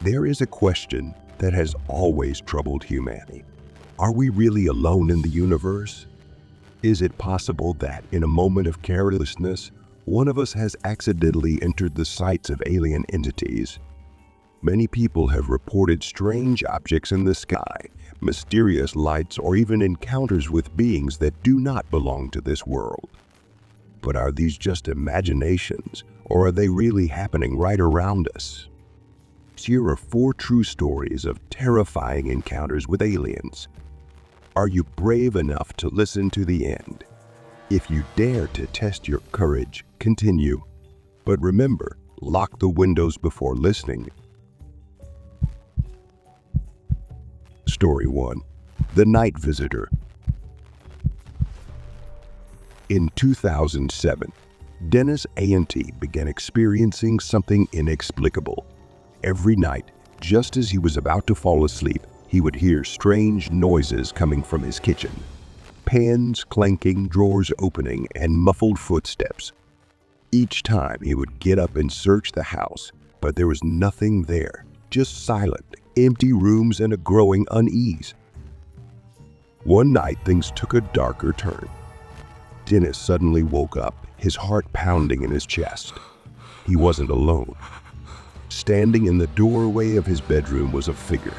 There is a question that has always troubled humanity. Are we really alone in the universe? Is it possible that, in a moment of carelessness, one of us has accidentally entered the sights of alien entities? Many people have reported strange objects in the sky, mysterious lights, or even encounters with beings that do not belong to this world. But are these just imaginations, or are they really happening right around us? Here are 4 true stories of terrifying encounters with aliens. Are you brave enough to listen to the end? If you dare to test your courage, continue. But remember, lock the windows before listening. Story 1. The Night Visitor. In 2007, Dennis A&T began experiencing something inexplicable. Every night, just as he was about to fall asleep, he would hear strange noises coming from his kitchen. Pans clanking, drawers opening, and muffled footsteps. Each time he would get up and search the house, but there was nothing there, just silent, empty rooms and a growing unease. One night, things took a darker turn. Dennis suddenly woke up, his heart pounding in his chest. He wasn't alone. Standing in the doorway of his bedroom was a figure,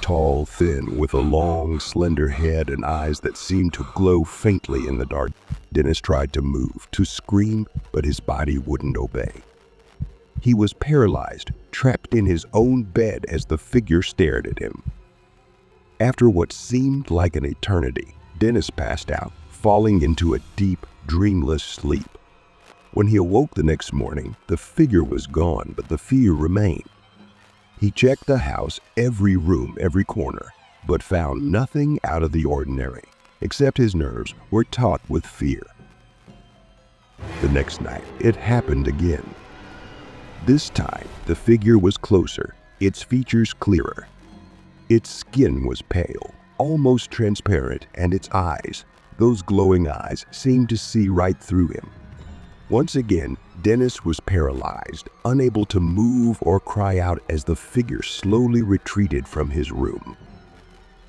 tall, thin, with a long, slender head and eyes that seemed to glow faintly in the dark. Dennis tried to move, to scream, but his body wouldn't obey. He was paralyzed, trapped in his own bed as the figure stared at him. After what seemed like an eternity, Dennis passed out, falling into a deep, dreamless sleep. When he awoke the next morning, the figure was gone, but the fear remained. He checked the house, every room, every corner, but found nothing out of the ordinary, except his nerves were taut with fear. The next night, it happened again. This time, the figure was closer, its features clearer. Its skin was pale, almost transparent, and its eyes, those glowing eyes, seemed to see right through him. Once again, Dennis was paralyzed, unable to move or cry out as the figure slowly retreated from his room.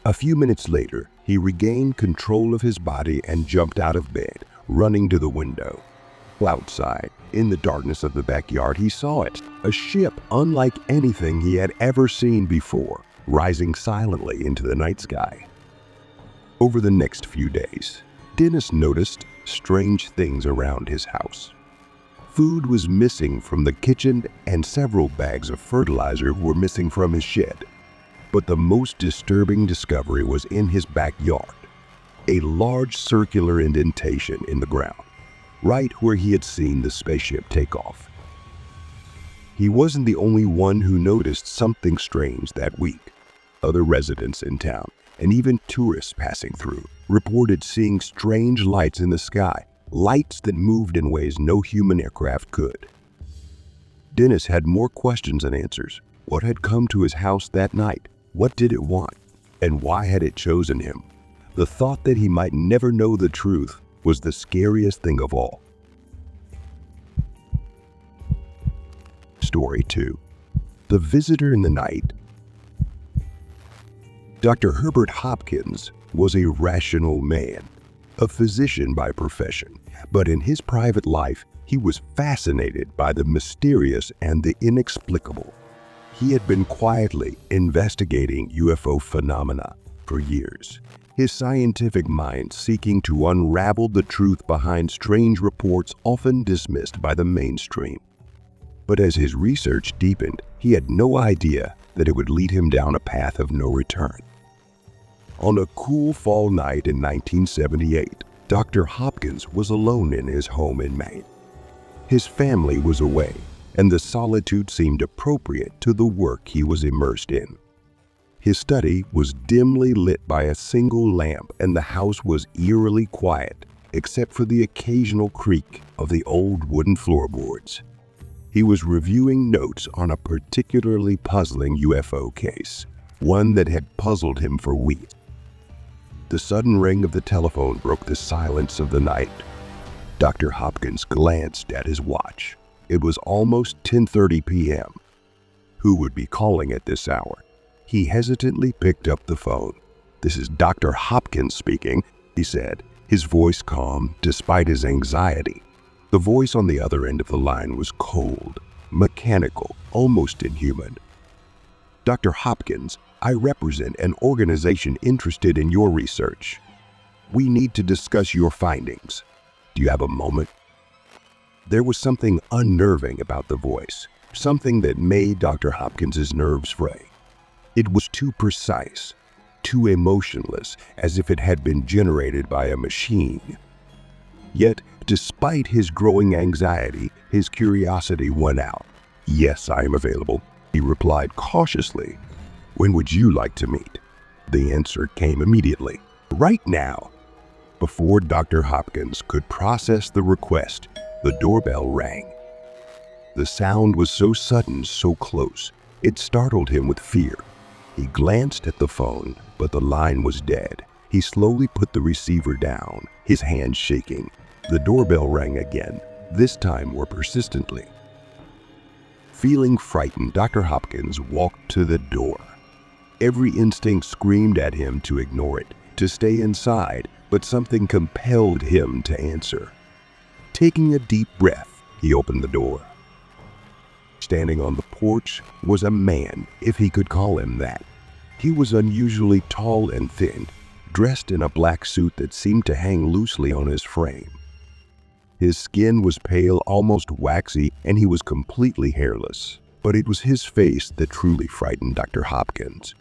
A few minutes later, he regained control of his body and jumped out of bed, running to the window. Outside, in the darkness of the backyard, he saw it, a ship unlike anything he had ever seen before, rising silently into the night sky. Over the next few days, Dennis noticed strange things around his house. Food was missing from the kitchen and several bags of fertilizer were missing from his shed. But the most disturbing discovery was in his backyard, a large circular indentation in the ground, right where he had seen the spaceship take off. He wasn't the only one who noticed something strange that week. Other residents in town, and even tourists passing through, reported seeing strange lights in the sky, lights that moved in ways no human aircraft could. Dennis had more questions than answers. What had come to his house that night? What did it want? And why had it chosen him? The thought that he might never know the truth was the scariest thing of all. Story 2. The Visitor in the Night. Dr. Herbert Hopkins was a rational man, a physician by profession, but in his private life, he was fascinated by the mysterious and the inexplicable. He had been quietly investigating UFO phenomena for years, his scientific mind seeking to unravel the truth behind strange reports often dismissed by the mainstream. But as his research deepened, he had no idea that it would lead him down a path of no return. On a cool fall night in 1978, Dr. Hopkins was alone in his home in Maine. His family was away, and the solitude seemed appropriate to the work he was immersed in. His study was dimly lit by a single lamp, and the house was eerily quiet, except for the occasional creak of the old wooden floorboards. He was reviewing notes on a particularly puzzling UFO case, one that had puzzled him for weeks. The sudden ring of the telephone broke the silence of the night. Dr. Hopkins glanced at his watch. It was almost 10:30 p.m. Who would be calling at this hour? He hesitantly picked up the phone. "This is Dr. Hopkins speaking," he said, his voice calm despite his anxiety. The voice on the other end of the line was cold, mechanical, almost inhuman. "Dr. Hopkins, I represent an organization interested in your research. We need to discuss your findings. Do you have a moment?" There was something unnerving about the voice, something that made Dr. Hopkins's nerves fray. It was too precise, too emotionless, as if it had been generated by a machine. Yet, despite his growing anxiety, his curiosity won out. "Yes, I am available," he replied cautiously. "When would you like to meet?" The answer came immediately. "Right now." Before Dr. Hopkins could process the request, the doorbell rang. The sound was so sudden, so close, it startled him with fear. He glanced at the phone, but the line was dead. He slowly put the receiver down, his hands shaking. The doorbell rang again, this time more persistently. Feeling frightened, Dr. Hopkins walked to the door. Every instinct screamed at him to ignore it, to stay inside, but something compelled him to answer. Taking a deep breath, he opened the door. Standing on the porch was a man, if he could call him that. He was unusually tall and thin, dressed in a black suit that seemed to hang loosely on his frame. His skin was pale, almost waxy, and he was completely hairless. But it was his face that truly frightened Dr. Hopkins.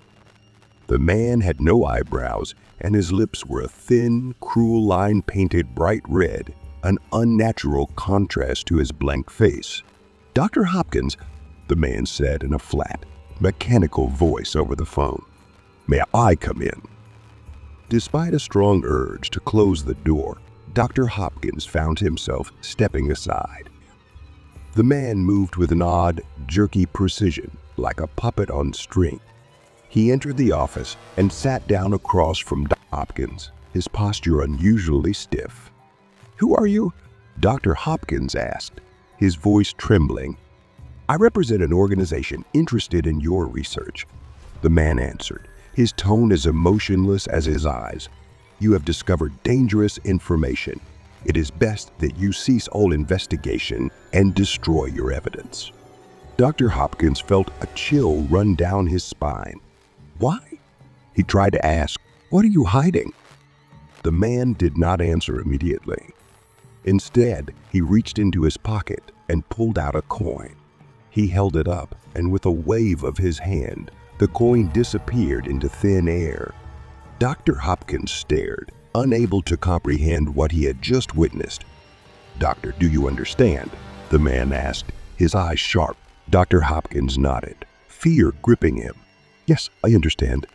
The man had no eyebrows, and his lips were a thin, cruel line painted bright red, an unnatural contrast to his blank face. "Dr. Hopkins," the man said in a flat, mechanical voice over the phone. "May I come in?" Despite a strong urge to close the door, Dr. Hopkins found himself stepping aside. The man moved with an odd, jerky precision, like a puppet on string. He entered the office and sat down across from Dr. Hopkins, his posture unusually stiff. "Who are you?" Dr. Hopkins asked, his voice trembling. "I represent an organization interested in your research," the man answered, his tone as emotionless as his eyes. "You have discovered dangerous information. It is best that you cease all investigation and destroy your evidence." Dr. Hopkins felt a chill run down his spine. "Why?" He tried to ask, "What are you hiding?" The man did not answer immediately. Instead, he reached into his pocket and pulled out a coin. He held it up, and with a wave of his hand, the coin disappeared into thin air. Dr. Hopkins stared, unable to comprehend what he had just witnessed. "Doctor, do you understand?" the man asked, his eyes sharp. Dr. Hopkins nodded, fear gripping him. "Yes, I understand."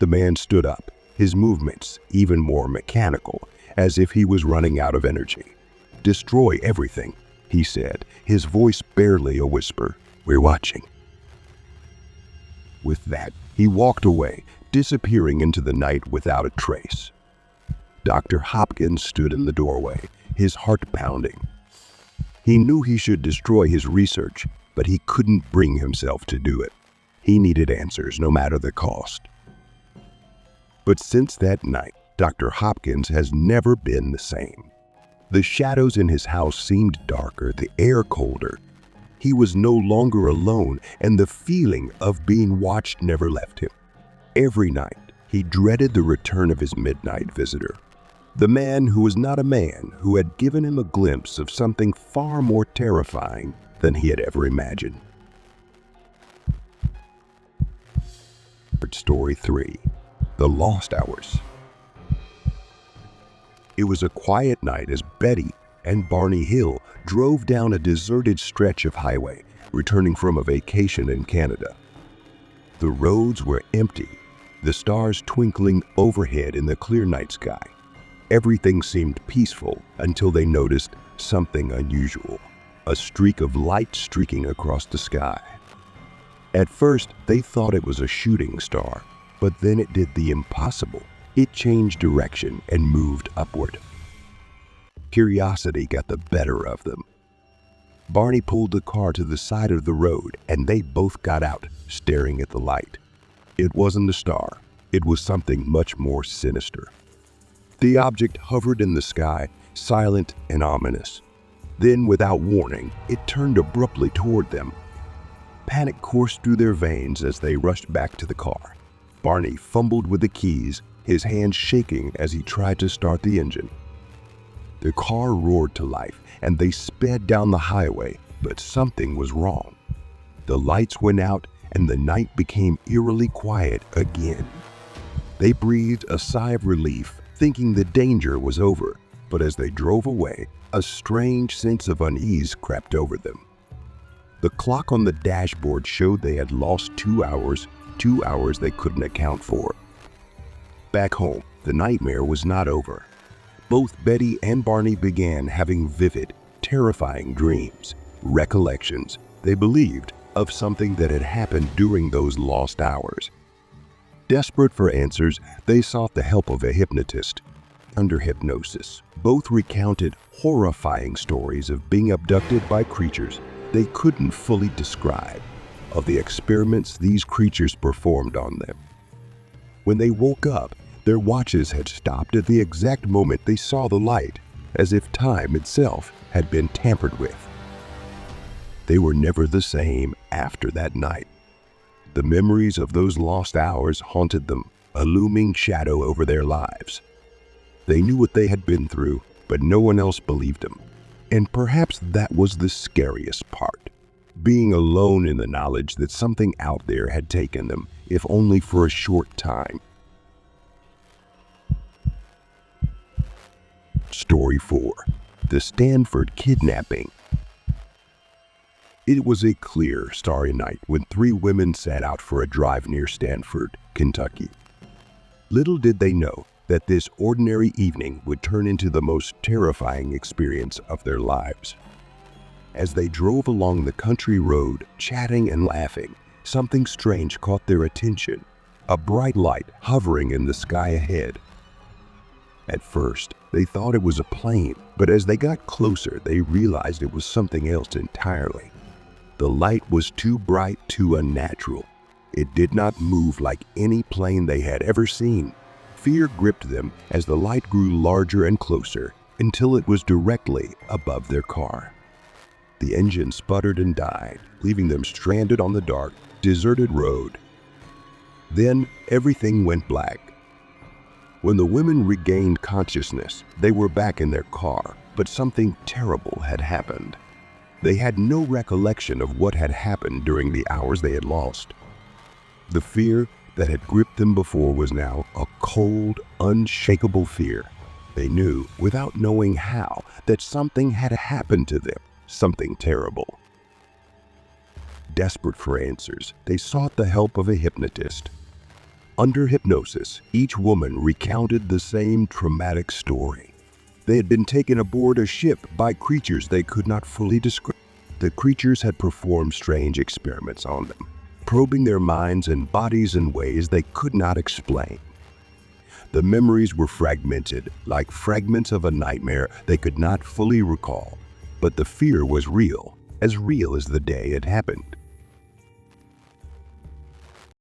The man stood up, his movements even more mechanical, as if he was running out of energy. "Destroy everything," he said, his voice barely a whisper. "We're watching." With that, he walked away, disappearing into the night without a trace. Dr. Hopkins stood in the doorway, his heart pounding. He knew he should destroy his research, but he couldn't bring himself to do it. He needed answers, no matter the cost. But since that night, Dr. Hopkins has never been the same. The shadows in his house seemed darker, the air colder. He was no longer alone, and the feeling of being watched never left him. Every night, he dreaded the return of his midnight visitor. The man who was not a man, who had given him a glimpse of something far more terrifying than he had ever imagined. Story 3. The Lost Hours. It was a quiet night as Betty and Barney Hill drove down a deserted stretch of highway, returning from a vacation in Canada. The roads were empty, the stars twinkling overhead in the clear night sky. Everything seemed peaceful until they noticed something unusual, a streak of light streaking across the sky. At first, they thought it was a shooting star, but then it did the impossible. It changed direction and moved upward. Curiosity got the better of them. Barney pulled the car to the side of the road and they both got out, staring at the light. It wasn't a star. It was something much more sinister. The object hovered in the sky, silent and ominous. Then, without warning, it turned abruptly toward them. Panic coursed through their veins as they rushed back to the car. Barney fumbled with the keys, his hands shaking as he tried to start the engine. The car roared to life and they sped down the highway, but something was wrong. The lights went out and the night became eerily quiet again. They breathed a sigh of relief, thinking the danger was over, but as they drove away, a strange sense of unease crept over them. The clock on the dashboard showed they had lost 2 hours they couldn't account for. Back home, the nightmare was not over. Both Betty and Barney began having vivid, terrifying dreams, recollections, they believed, of something that had happened during those lost hours. Desperate for answers, they sought the help of a hypnotist. Under hypnosis, both recounted horrifying stories of being abducted by creatures they couldn't fully describe, of the experiments these creatures performed on them. When they woke up, their watches had stopped at the exact moment they saw the light, as if time itself had been tampered with. They were never the same after that night. The memories of those lost hours haunted them, a looming shadow over their lives. They knew what they had been through, but no one else believed them. And perhaps that was the scariest part, being alone in the knowledge that something out there had taken them, if only for a short time. Story 4. The Stanford Kidnapping. It was a clear, starry night when 3 women set out for a drive near Stanford, Kentucky. Little did they know that this ordinary evening would turn into the most terrifying experience of their lives. As they drove along the country road, chatting and laughing, something strange caught their attention, a bright light hovering in the sky ahead. At first, they thought it was a plane, but as they got closer, they realized it was something else entirely. The light was too bright, too unnatural. It did not move like any plane they had ever seen. Fear gripped them as the light grew larger and closer until it was directly above their car. The engine sputtered and died, leaving them stranded on the dark, deserted road. Then everything went black. When the women regained consciousness, they were back in their car, but something terrible had happened. They had no recollection of what had happened during the hours they had lost. The fear that had gripped them before was now a cold, unshakable fear. They knew, without knowing how, that something had happened to them, something terrible. Desperate for answers, they sought the help of a hypnotist. Under hypnosis, each woman recounted the same traumatic story. They had been taken aboard a ship by creatures they could not fully describe. The creatures had performed strange experiments on them, probing their minds and bodies in ways they could not explain. The memories were fragmented, like fragments of a nightmare they could not fully recall, but the fear was real as the day it happened.